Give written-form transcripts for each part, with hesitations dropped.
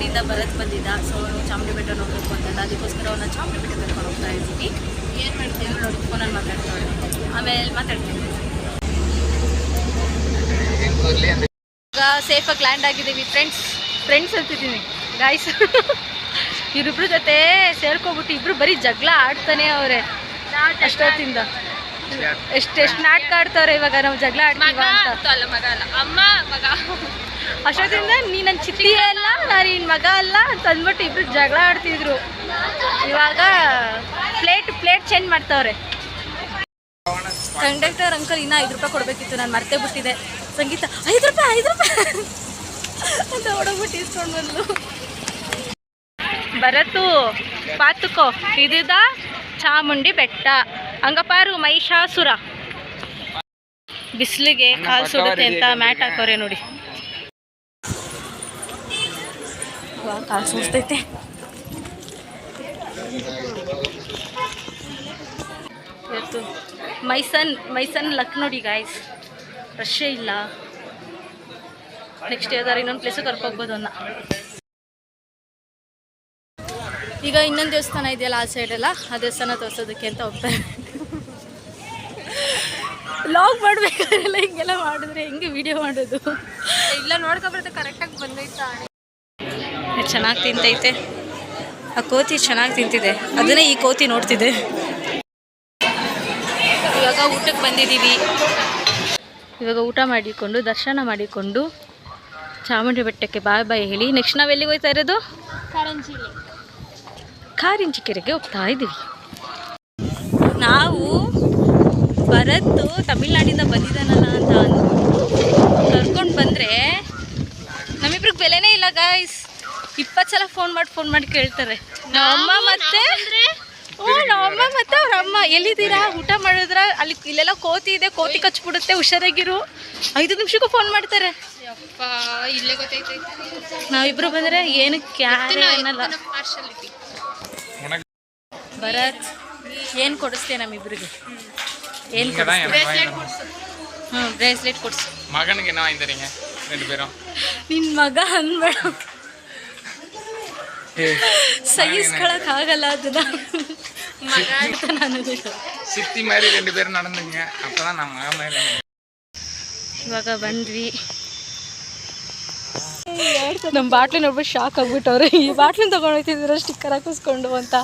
ತಮಿಳ್ನಾಡಿಂದ ಭರತ್ ಬಂದಿದ್ದ. ಸೊ ನಾವು ಚಾಮುಂಡಿ ಬೆಟ್ಟ ನೋಡಬೇಕು ಅಂತಂದ, ಅದಕ್ಕೋಸ್ಕರ ಅವನ್ನ ಚಾಮುಂಡಿ ಬೆಟ್ಟ ಕರ್ಕೊಂಡು ಹೋಗ್ತಾ ಇದ್ದೀವಿ. ಏನು ಮಾಡ್ತೀವಿ ನೋಡಿ, ಫೋನಲ್ಲಿ ಮಾತಾಡ್ತಾಳೆ, ಆಮೇಲೆ ಮಾತಾಡ್ತೀವಿ. ಈಗ ಸೇಫಾಗಿ ಲ್ಯಾಂಡ್ ಆಗಿದ್ದೀವಿ ಫ್ರೆಂಡ್ಸ್ ಅಂತಿದ್ದೀನಿ ಗಾಯ್ಸ್. ಇವ್ರಿಬ್ರ ಜೊತೆ ಸೇರ್ಕೊಬಿಟ್ಟು ಇಬ್ರು ಬರೀ ಜಗಳ ಆಡ್ತಾನೆ ಅವರೇ ಅಷ್ಟೊತ್ತಿಂದ. ಎಷ್ಟೆಷ್ಟು ನಾಟಕ ಆಡ್ತವ್ರೆ ಇವಾಗ ನಾವು ಜಗಳ ಆಡ್ತೀವ ಅಂತ. ಅಷ್ಟೊತ್ತಿಂದ ನೀ ನನ್ನ ಚಿತ್ತಿ ಅಲ್ಲ, ನಾನು ನಿನ್ನ ಮಗ ಅಲ್ಲ ಅಂತ ಅಂದ್ಬಿಟ್ಟು ಇಬ್ರು ಜಗಳ ಆಡ್ತಿದ್ರು. ಇವಾಗ ಪ್ಲೇಟ್ ಚೇಂಜ್ ಮಾಡ್ತವ್ರೆ. ಕಂಡಕ್ಟರ್ ಅಂಕಲ್ ಇನ್ನೂ 5 ರೂಪಾಯಿ ಕೊಡಬೇಕಿತ್ತು, ನಾನು ಮರ್ತೇ ಬಿಟ್ಟಿದ್ದೆ. ಸಂಗೀತ 5 ರೂಪಾಯಿ ಅಂತ ಹೊಡೋಗ್ಬಿಟ್ಟು ಇಸ್ಕೊಂಡು ಬಂದು. ಭರತು ಪಾತುಕೋ, ಇದ ಚಾಮುಂಡಿ ಬೆಟ್ಟ, ಹಂಗಪಾರು ಮಹಿಷಾಸುರ. ಬಿಸಿಲಿಗೆ ಕಾಲು ಸುಡುತ್ತೆ ಅಂತ ಮ್ಯಾಟ್ ಹಾಕೋರೆ ನೋಡಿ. ಕಾಲು ಸುಡ್ತೈತೆ. ಇವತ್ತು ಮೈಸನ್ ಲಕ್ ನೋಡಿ ಗಾಯ್ಸ್, ರಶ್ಶೇ ಇಲ್ಲ. ನೆಕ್ಸ್ಟ್ ಯಾವ್ದಾರು ಇನ್ನೊಂದು ಪ್ಲೇಸಿಗೆ ಕರ್ಕೋಗ್ಬೋದು ಅನ್ನ. ಈಗ ಇನ್ನೊಂದು ದೇವಸ್ಥಾನ ಇದೆಯಲ್ಲ ಆ ಸೈಡೆಲ್ಲ, ಆ ದೇವಸ್ಥಾನ ತೋರಿಸೋದಕ್ಕೆ ಅಂತ ಹೋಗ್ತಾರೆ. ಲಾಗ್ ಮಾಡಬೇಕಾದ್ರೆಲ್ಲ ಹಿಂಗೆಲ್ಲ ಮಾಡಿದ್ರೆ ಹೆಂಗೆ ವಿಡಿಯೋ ಮಾಡೋದು? ಇಲ್ಲ ನೋಡ್ಕೊಬರುತ್ತೆ, ಕರೆಕ್ಟಾಗಿ ಬಂದೈತಾ. ಚೆನ್ನಾಗಿ ತಿಂತೈತೆ ಆ ಕೋತಿ, ಚೆನ್ನಾಗಿ ತಿಂತಿದೆ. ಅದನ್ನೇ ಈ ಕೋತಿ ನೋಡ್ತಿದೆ. ಇವಾಗ ಊಟಕ್ಕೆ ಬಂದಿದ್ದೀವಿ. ಇವಾಗ ಊಟ ಮಾಡಿಕೊಂಡು ದರ್ಶನ ಮಾಡಿಕೊಂಡು ಚಾಮುಂಡಿ ಬೆಟ್ಟಕ್ಕೆ ಬಾಯ್ ಹೇಳಿ ನೆಕ್ಸ್ಟ್ ನಾವು ಎಲ್ಲಿಗೆ ಹೋಗ್ತಾ ಇರೋದು? ಕಾರಿಂಜಿ ಕೆರೆಗೆ ಹೋಗ್ತಾ ಇದ್ದೀವಿ. ನಾವು ಭರತ್ ತಮಿಳ್ನಾಡಿಂದ ಬಂದಿದ್ದಾನಲ್ಲ ಅಂತ ಕರ್ಕೊಂಡು ಬಂದರೆ ನಮ್ಮಿಬ್ರಿಗೆ ಬೆಲೆನೇ ಇಲ್ಲ ಗಾಯ್ಸ್. 20 ಸಲ ಫೋನ್ ಮಾಡಿ ಕೇಳ್ತಾರೆ. ನಮ್ಮಮ್ಮ ಮತ್ತೆ ಅವ್ರ ಅಮ್ಮ ಎಲ್ಲಿದ್ದೀರಾ, ಊಟ ಮಾಡಿದ್ರ, ಅಲ್ಲಿ ಇಲ್ಲೆಲ್ಲ ಕೋತಿ ಇದೆ, ಕೋತಿ ಕಚ್ಬಿಡುತ್ತೆ, ಹುಷಾರಾಗಿರು. 5 ನಿಮಿಷಕ್ಕೂ ಫೋನ್ ಮಾಡ್ತಾರೆ. ಇಲ್ಲೇ ಗೊತ್ತೈತೆ ನಾವಿಬ್ರು ಬಂದರೆ ಏನಕ್ಕೆ ಅನ್ನಲ್ಲ. ಭರತ್ ಏನು ಕೊಡಿಸ್ತೀಯ ನಮ್ಮಿಬ್ರಿಗೆ? ಏನು ಬ್ರೇಸ್ಲೆಟ್ ಕೊಡಿಸು. ಮಗನಿಗೆ ನಾ ಇದ್ದರಿಂಗ 2 பேரும். ನಿನ್ನ ಮಗ ಅನ್ಬೇಡ, ಸಹಿಸ್ಕೊಳಕ್ಕಾಗಲ್ಲ ಅದನ್ನ. சித்தி மாதிரி 2 பேரும் நடந்துங்க. அப்பதான் நான் மக மாதிரி. ಇವಾಗ ಬಂದ್ವಿ. ನಮ್ಮ ಬಾಟ್ಲಿ ನೋಡ್ಬಿಟ್ಟು ಶಾಕ್ ಆಗ್ಬಿಟ್ಟವ್ರೆ. ಈ ಬಾಟ್ಲಿನ ತೊಗೊಂಡೋಗ್ತಿದ್ದೀರ ಸ್ಟಿಕ್ಕರ್ ಹಾಕಿಸ್ಕೊಂಡು ಅಂತ.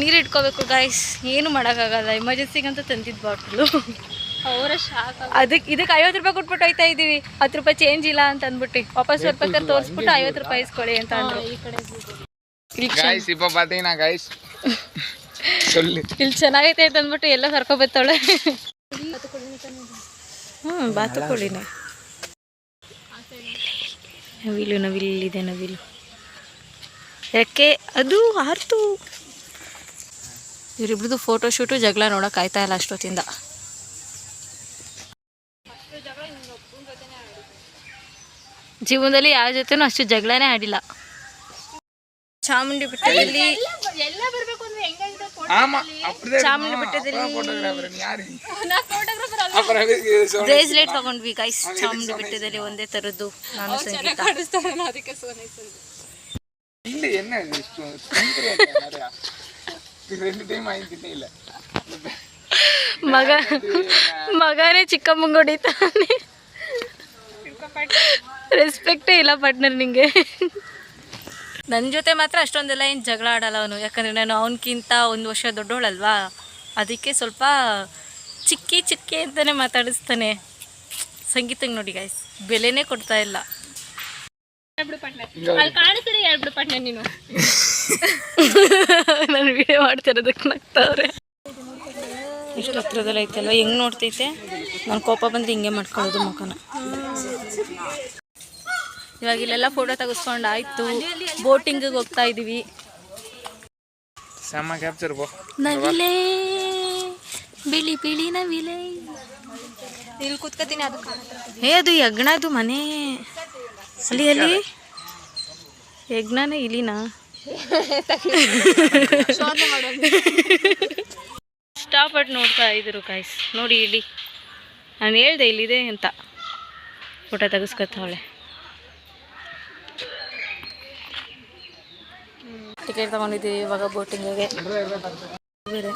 ನೀರು ಇಟ್ಕೋಬೇಕು ಗಾಯ್ಸ್, ಏನು ಮಾಡೋಕ್ಕಾಗಲ್ಲ. ಎಮರ್ಜೆನ್ಸಿಗಂತ ತಂದಿದ್ದು ಬಾಟ್ಲು. ಅವರ ಶಾಕ್. ಇದಕ್ಕೆ 50 ರೂಪಾಯಿ ಕೊಟ್ಬಿಟ್ಟು ಹೋಯ್ತಾ ಇದ್ದೀವಿ. 10 ರೂಪಾಯಿ ಚೇಂಜ್ ಇಲ್ಲ ಅಂತ ಅಂದ್ಬಿಟ್ಟು ವಾಪಸ್ ಬರ್ಬೇಕಾದ್ರೆ ತೋರಿಸ್ಬಿಟ್ಟು 50 ರೂಪಾಯಿ ಇಸ್ಕೊಳ್ಳಿ ಅಂತ ಅಂದ್ರು. ಇಲ್ಲಿ ಚೆನ್ನಾಗೈತೆ ಅಂತ ಅಂದ್ಬಿಟ್ಟು ಎಲ್ಲ ಕರ್ಕೊಬತ್ತವಳೆ. ಬಾತುಕೋಳಿನೇ. ನವಿಲಿದೆ ನವಿಲು. ಯಾಕೆ ಅದು ಹಾರ್ತು. ಇವರಿಬ್ರದ್ದು ಫೋಟೋ ಶೂಟು ಜಗಳ ನೋಡೋಕೆ ಆಯ್ತಾ ಇಲ್ಲ ಅಷ್ಟೊತ್ತಿಂದ. ಜೀವನದಲ್ಲಿ ಯಾವ ಜೊತೆನೂ ಅಷ್ಟು ಜಗಳನೇ ಆಡಿಲ್ಲ. ಚಾಮುಂಡಿ ಬೆಟ್ಟದಲ್ಲಿ ಬ್ರೇಸ್ಲೆಟ್ ತಗೊಂಡ್ವಿ ಗೈಸ್. ಚಾಮುಂಡಿ ಬೆಟ್ಟದಲ್ಲಿ ಒಂದೇ ತರದ್ದು. ನಾನು ಸಂಗೀತ ಮಗನೇ ಚಿಕ್ಕಮ್ಮಂಗೆ ಹೊಡಿತಾನೆ. ರೆಸ್ಪೆಕ್ಟೇ ಇಲ್ಲ ಪಾರ್ಟ್ನರ್ ನಿಂಗೆ. ನನ್ನ ಜೊತೆ ಮಾತ್ರ ಅಷ್ಟೊಂದೆಲ್ಲ ಏನು ಜಗಳ ಆಡಲ್ಲ ಅವನು. ಯಾಕಂದರೆ ನಾನು ಅವನಕ್ಕಿಂತ 1 ವರ್ಷ ದೊಡ್ಡವಳಲ್ವಾ, ಅದಕ್ಕೆ ಸ್ವಲ್ಪ ಚಿಕ್ಕಿ ಅಂತಲೇ ಮಾತಾಡಿಸ್ತಾನೆ. ಸಂಗೀತಂಗೆ ನೋಡಿ ಗೈಸ್, ಬೆಲೆನೇ ಕೊಡ್ತಾ ಇಲ್ಲ. ನಾನು ವಿಡಿಯೋ ಮಾಡ್ತಿರೋದಕ್ಕೆ ನಗ್ತಾವ್ರೆ. ಇಷ್ಟು ಹತ್ರದಲ್ಲಿ ಐತಲ್ವ, ಹೆಂಗೆ ನೋಡ್ತೈತೆ. ನಾನು ಕೋಪ ಬಂದರೆ ಹಿಂಗೆ ಮಾಡ್ಕೊಳ್ಳೋದು ಮುಖನ. ಇವಾಗ ಇಲ್ಲೆಲ್ಲ ಫೋಟೋ ತೆಗೆಸ್ಕೊಂಡು ಆಯ್ತು. ಬೋಟಿಂಗಿಗೆ ಹೋಗ್ತಾ ಇದ್ದೀವಿ. ನವಿಲೆ ಬಿಳಿ ನವಿಲೆ ಇಲ್ಲಿ ಕೂತ್ಕೋತೀನಿ. ಅದು ಅದು ಯಜ್ಞದು ಮನೆ. ಅಲ್ಲಿ ಯಜ್ಞನೇ ಇಲ್ಲಿನಾ? ಇಷ್ಟಪಟ್ಟು ನೋಡ್ತಾ ಇದ್ರು ಗಾಯ್ಸ್. ನೋಡಿ ಇಲ್ಲಿ ನಾನು ಹೇಳ್ದೆ ಇಲ್ಲಿದೆ ಅಂತ. ಫೋಟೋ ತೆಗೆಸ್ಕೊತಾವಳೆ. ಟಿಕೆಟ್ ತೊಗೊಂಡಿದ್ದೀವಿ ಇವಾಗ ಬೋಟಿಂಗಿಗೆ. ಬೇರೆ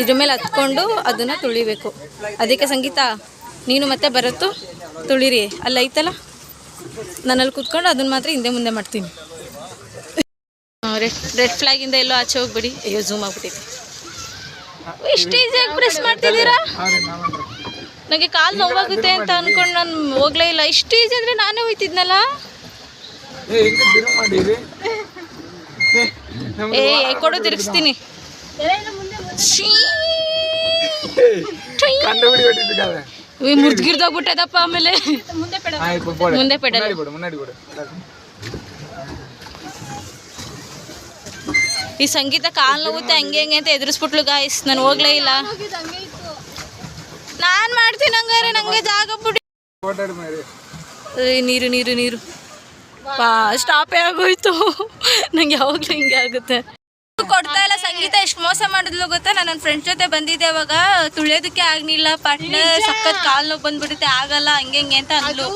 ಇದ್ರ ಮೇಲೆ ಹತ್ಕೊಂಡು ಅದನ್ನು ತುಳಿಬೇಕು. ಅದಕ್ಕೆ ಸಂಗೀತ ನೀನು ಮತ್ತೆ ಬರುತ್ತೋ ತುಳಿರಿ, ಅಲ್ಲಿ ಐತಲ್ಲ, ನಾನಲ್ಲಿ ಕೂತ್ಕೊಂಡು ಅದನ್ನು ಮಾತ್ರ ಹಿಂದೆ ಮುಂದೆ ಮಾಡ್ತೀನಿ. ರೆಡ್ ಫ್ಲಾಗಿಂದ ಎಲ್ಲೋ ಆಚೆ ಹೋಗ್ಬಿಡಿ. ಅಯ್ಯೋ ಝೂಮ್ ಆಗ್ಬಿಟ್ಟಿದೆ. ಇಷ್ಟು ಈಸಿಯಾಗಿ ಪ್ರೆಸ್ ಮಾಡ್ತಿದ್ದೀರಾ? ನನಗೆ ಕಾಲು ನೋವಾಗುತ್ತೆ ಅಂತ ಅಂದ್ಕೊಂಡು ನಾನು ಹೋಗ್ಲೇ ಇಲ್ಲ. ಇಷ್ಟು ಈಸಿ ಅಂದರೆ ನಾನೇ ಹೋಯ್ತಿದ್ನಲ್ಲ. ಕೊಡು ತಿರುಗಿಸ್ತೀನಿ. ಮುರ್ದ್ಗಿರ್ದೋಗ್ಬಿಟ್ಟದಪ್ಪ. ಆಮೇಲೆ ಮುಂದೆ ಪೆಡಲ್. ಈ ಸಂಗೀತ ಕಾಲು ನೋಗುತ್ತೆ ಹಂಗೆ ಹಂಗೆ ಅಂತ ಎದುರಿಸ್ಬಿಟ್ಲು ಗಾಯ್ಸ್. ನಾನು ಹೋಗ್ಲೇ ಇಲ್ಲ. ನಾನು ಮಾಡ್ತೀನಿ ಹಂಗಾರೆ, ನಂಗೆ ಜಾಗ ಬಿಡಿ. ನೀರು ನೀರು ನೀರು ಸ್ಟಾಪೇ ಆಗೋಯ್ತು. ನಂಗೆ ಯಾವಾಗಲೂ ಹಿಂಗೆ ಆಗುತ್ತೆ. ಕೊಡ್ತಾ ಇಲ್ಲ. ಸಂಗೀತ ಎಷ್ಟು ಮೋಸ ಮಾಡಿದ್ಲು ಗೊತ್ತಾ? ನಾನು ನನ್ನ ಫ್ರೆಂಡ್ಸ್ ಜೊತೆ ಬಂದಿದ್ದೆ ಅವಾಗ, ತುಳಿಯೋದಕ್ಕೆ ಆಗಲಿಲ್ಲ. ಪಾರ್ಟ್ನರ್ ಸಖತ್ ಕಾಲು ನೋವು ಬಂದ್ಬಿಡುತ್ತೆ, ಆಗಲ್ಲ ಹಂಗೆ ಹಿಂಗೆ ಅಂತ ಅಂದ್ಲು.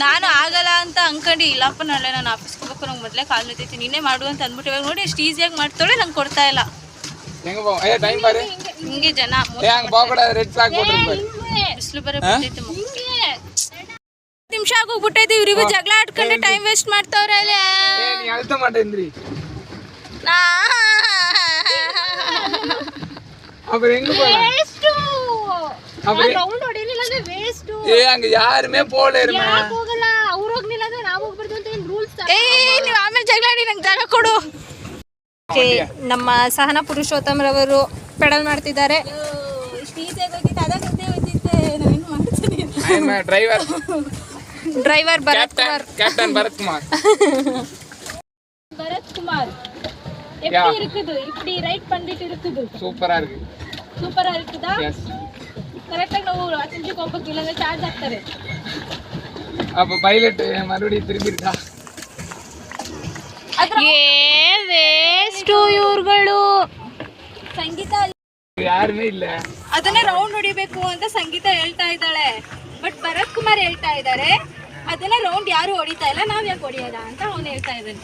ನಾನು ಆಗಲ್ಲ ಅಂತ ಅಂದ್ಕೊಂಡು ಇಲ್ಲಪ್ಪ ನಾಳೆ ನಾನು ಆಫೀಸ್ಗೆ ಹೋಗ್ಬೇಕು, ನಂಗೆ ಮೊದಲೇ ಕಾಲು ನೋಯ್ತೈತಿ, ನೀನೇ ಮಾಡು ಅಂತ ಅಂದ್ಬಿಟ್ಟು ಇವಾಗ ನೋಡಿ ಎಷ್ಟು ಈಸಿಯಾಗಿ ಮಾಡ್ತಾಳೆ. ನಂಗೆ ಕೊಡ್ತಾ ಇಲ್ಲ. ಹಿಂಗೆ ಜನ ಬಿಸಿಲು ಬರೋ ಬಿಟ್ಟೈತೆ. ನಿಮಿಷ ಆಗೋಗ್ಬಿಟ್ಟೈತಿ. ಇವ್ರಿಗೂ ಜಗಳ ಆಡ್ಕೊಂಡು ಟೈಮ್ ವೇಸ್ಟ್ ಮಾಡ್ತಾವ್ರೆ. ಯಾರುಮೇ ಆಮೇಲೆ ಜಗಳ ಆಡಿ ನಂಗೆ ಜಾಗ ಕೊಡು. ನಮ್ಮ ಸಹನಾ ಪುರುಷೋತ್ತಮರವರು ಪೆಡಲ್ ಮಾಡ್ತಿದ್ದಾರೆ. ಡ್ರೈವರ್ ಭರತ್ ಕುಮಾರ್. கேப்டன் பரத் குமார். பரத் குமார் எப்படி இருக்குது? இப்படி ரைட் பண்ணிட்டு இருக்குது. சூப்பரா இருக்கு. சூப்பரா இருக்குதா? எஸ். கரெக்ட்டா ನಾವು ಅಟೆಂಜಿಗೆ ಹೋಗಬೇಕು, ಇಲ್ಲಂದ್ರೆ ಚಾರ್ಜ್ ಆಗ್ತಾರೆ. அப்ப ಪೈಲಟ್ ಮறுபடியும் திரும்பிட்டா. ಏ ವೇಸ್ಟ್ ಇವ್ರುಗಳು. ಸಂಗೀತ ಯಾರುಮೇ ಇಲ್ಲ. ಅದನ್ನ ರೌಂಡ್ ಹೊಡಿಬೇಕು ಅಂತ ಸಂಗೀತ ಹೇಳ್ತಾ ಇದ್ದಾಳೆ. ಬಟ್ ಭರತ್ ಕುಮಾರ್ ಹೇಳ್ತಾ ಇದ್ದಾರೆ ಅದನ್ನ ರೌಂಡ್ ಯಾರು ಹೊಡಿತಾ ಇಲ್ಲ, ನಾವ್ ಯಾಕೆ ಹೊಡಿಯೋದ ಅಂತ ಅವ್ನು ಹೇಳ್ತಾ ಇದ್ದಾನೆ.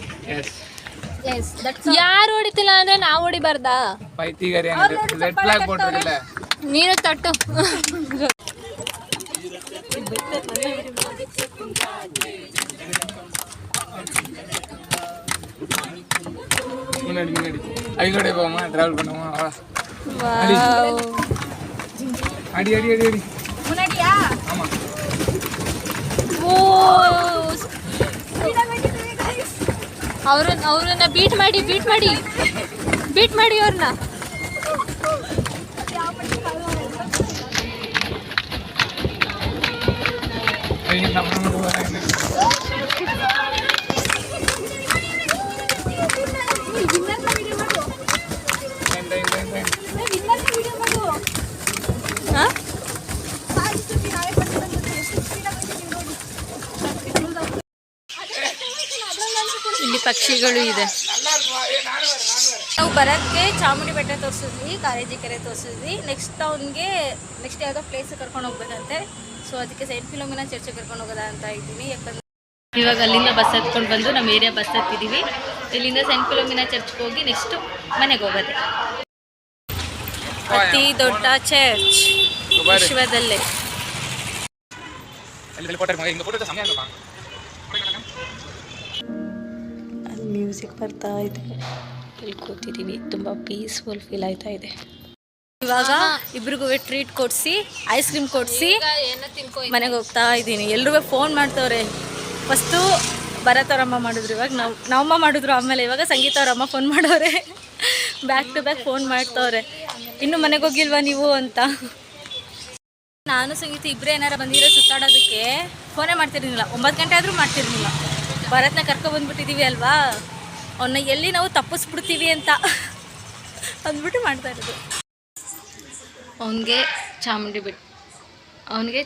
ಯಾರು ಹೊಡಿತಿಲ್ಲ ಅಂದ್ರೆ ನಾವು ಹೊಡಿಬಾರ್ದಾ? ನೀನು ತಟ್ಟು. அடிக்கடி போமா டிராவல் பண்ணுமா. அடி அடி அடி அடி முன்னாடியா? ஆமா. ಓ ಅವ್ರನ್ನ ಬೀಟ್ ಮಾಡಿ ಅವ್ರನ್ನ. ಇಲ್ಲಿ ಪಕ್ಷಿಗಳು ಇದೆ. ನಾವು ಭರತ್ಗೆ ಚಾಮುಂಡಿ ಬೆಟ್ಟ ತೋರಿಸಿದ್ವಿ, ಕಾರಂಜಿ ಕೆರೆ ತೋರಿಸಿದ್ವಿ. ನೆಕ್ಸ್ಟ್ ಯಾವುದೋ ಪ್ಲೇಸ್ ಕರ್ಕೊಂಡು ಹೋಗ್ಬೇಕಂತೆ. ಸೊ ಅದಕ್ಕೆ ಸೈಂಟ್ ಫಿಲೋಮಿನಾ ಚರ್ಚ್ ಕರ್ಕೊಂಡು ಹೋಗೋದ ಅಂತ ಇದ್ದೀನಿ. ಯಾಕಂದ್ರೆ ಇವಾಗ ಅಲ್ಲಿಂದ ಬಸ್ ಹತ್ಕೊಂಡು ಬಂದು ನಮ್ಮ ಏರಿಯಾ ಬಸ್ ಹತ್ತಿದ್ದೀವಿ. ಇಲ್ಲಿಂದ ಸೈಂಟ್ ಫಿಲೋಮಿನಾ ಚರ್ಚ್ಗೆ ಹೋಗಿ ನೆಕ್ಸ್ಟ್ ಮನೆಗೆ ಹೋಗೋದೆ. ಅತಿ ದೊಡ್ಡ ಚರ್ಚ್ ವಿಶ್ವದಲ್ಲೇ. ಅಲ್ಲಿ ಮ್ಯೂಸಿಕ್ ಬರ್ತಾ ಇದೆ, ಇಲ್ಲಿ ಕೂತಿದ್ದೀವಿ. ತುಂಬ ಪೀಸ್ಫುಲ್ ಫೀಲ್ ಆಯ್ತಾ ಇದೆ. ಇವಾಗ ಇಬ್ರಿಗೂ ಟ್ರೀಟ್ ಕೊಡಿಸಿ, ಐಸ್ ಕ್ರೀಮ್ ಕೊಡಿಸಿ ಮನೆಗೆ ಹೋಗ್ತಾ ಇದ್ದೀನಿ. ಎಲ್ರಿಗೂ ಫೋನ್ ಮಾಡ್ತವ್ರೆ. ಫಸ್ಟು ಭರತ್ ಅವ್ರಮ್ಮ ಮಾಡಿದ್ರು, ಇವಾಗ ನಾವಮ್ಮ ಮಾಡಿದ್ರು, ಆಮೇಲೆ ಇವಾಗ ಸಂಗೀತ ಅವ್ರಮ್ಮ ಫೋನ್ ಮಾಡೋರೆ. ಬ್ಯಾಕ್ ಟು ಬ್ಯಾಕ್ ಫೋನ್ ಮಾಡ್ತವ್ರೆ. ಇನ್ನೂ ಮನೆಗೆ ಹೋಗಿಲ್ವಾ ನೀವು ಅಂತ. ನಾನು ಸಂಗೀತ ಇಬ್ಬರೇ ಏನಾರ ಬಂದಿರೋ ಸುತ್ತಾಡೋದಕ್ಕೆ ಫೋನೇ ಮಾಡ್ತಿರ್ಲಿಲ್ಲ. 9 ಗಂಟೆ ಆದರೂ ಮಾಡ್ತಿರ್ಲಿಲ್ಲ. ಭರತ್ನ ಕರ್ಕೊಬಂದ್ಬಿಟ್ಟಿದ್ದೀವಿ ಅಲ್ವಾ, ಅವನ್ನ ಎಲ್ಲಿ ನಾವು ತಪ್ಪಿಸ್ಬಿಡ್ತೀವಿ ಅಂತ ಅಂದ್ಬಿಟ್ಟು ಮಾಡ್ತಾ ಇರೋದು. ಅವನಿಗೆ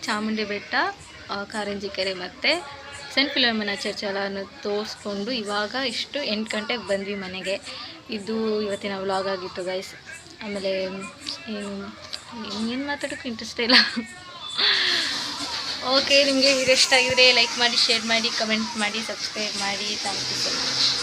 ಚಾಮುಂಡಿ ಬೆಟ್ಟ, ಕಾರಂಜಿ ಕೆರೆ ಮತ್ತು ಸೆಂಟ್ ಫಿಲೋಮಿನಾ ಚರ್ಚ್ ಎಲ್ಲನೂ ತೋರಿಸ್ಕೊಂಡು ಇವಾಗ 8 ಗಂಟೆಗೆ ಬಂದ್ವಿ ಮನೆಗೆ. ಇದು ಇವತ್ತಿನ ವ್ಲಾಗ್ ಆಗಿತ್ತು ಗೈಸ್. ಆಮೇಲೆ ಏನು ಮಾತಾಡೋಕ್ಕೂ ಇಂಟ್ರೆಸ್ಟ್ ಇಲ್ಲ. ಓಕೆ, ನಿಮಗೆ ವಿಡಿಯೋ ಇಷ್ಟ ಆಗಿದ್ರೆ ಲೈಕ್ ಮಾಡಿ, ಶೇರ್ ಮಾಡಿ, ಕಮೆಂಟ್ ಮಾಡಿ, ಸಬ್ಸ್ಕ್ರೈಬ್ ಮಾಡಿ. Thank you so much.